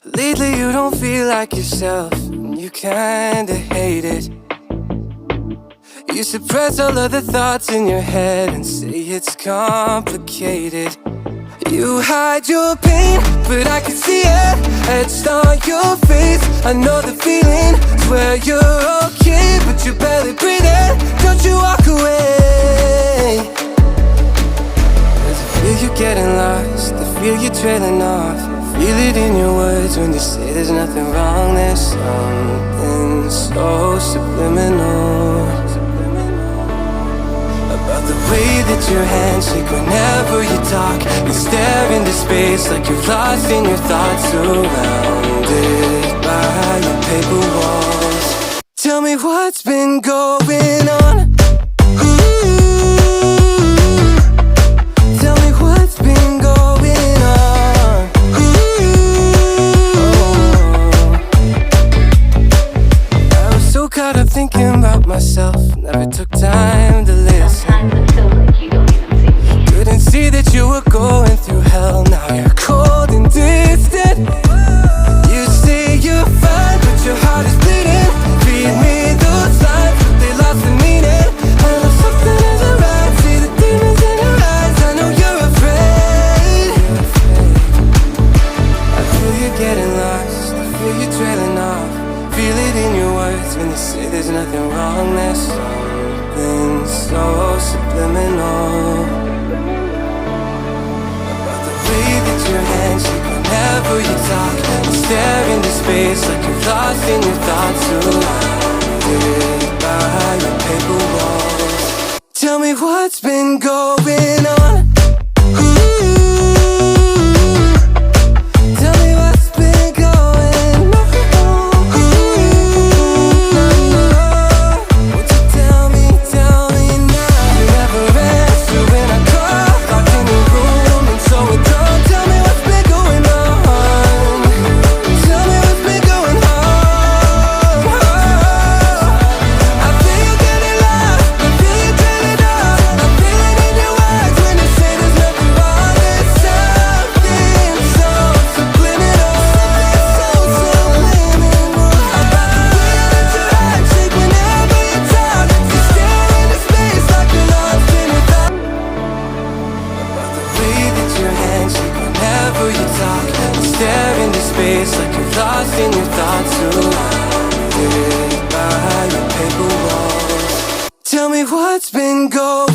Lately you don't feel like yourself, and you kinda hate it. You suppress all of the thoughts in your head and say it's complicated. You hide your pain, but I can see it etched on your face. I know the feeling, swear you're okay, but you're barely breathing. Don't you walk away. 'Cause I feel you getting lost, I feel you trailing off. Feel it in your words when you say there's nothing wrong. There's something so subliminal about the way that your hands shake whenever you talk. You stare into space like you're lost in your thoughts, surrounded by your paper walls. Tell me what's been going on. Tell me what's been going on. I was so caught up thinking about myself, never took time to listen. Couldn't see that you were going through hell. Now you're cold and distant. You say you're fine, but your heart is bleeding. Read me those lines, but they lost the meaning. I know something isn't right. See the demons in your eyes. I know you're afraid. I feel you getting lost, I feel you trailing off. Feel it in your words when you say there's nothing wrong. There's something so subliminal about the way that your hands shake whenever you talk. You stare into space like you're lost in your thoughts, surrounded by your paper walls. Tell me what's been going on. Tell me what's been going on. Won't you tell me now? You never answer when I call, locked in your room and so withdrawn. Tell me what's been going on. Tell me what's been going on. I feel you getting lost, I feel you draining off. I feel it in your words when you say there's nothing wrong. There's something so subliminal, so subliminal about the way that your hands shake whenever you talk. You stare into space like you're lost in your thoughts. About the way that your hands shake whenever you talk. You stare into space like you're lost in your thoughts, surrounded by your paper walls. Tell me what's been going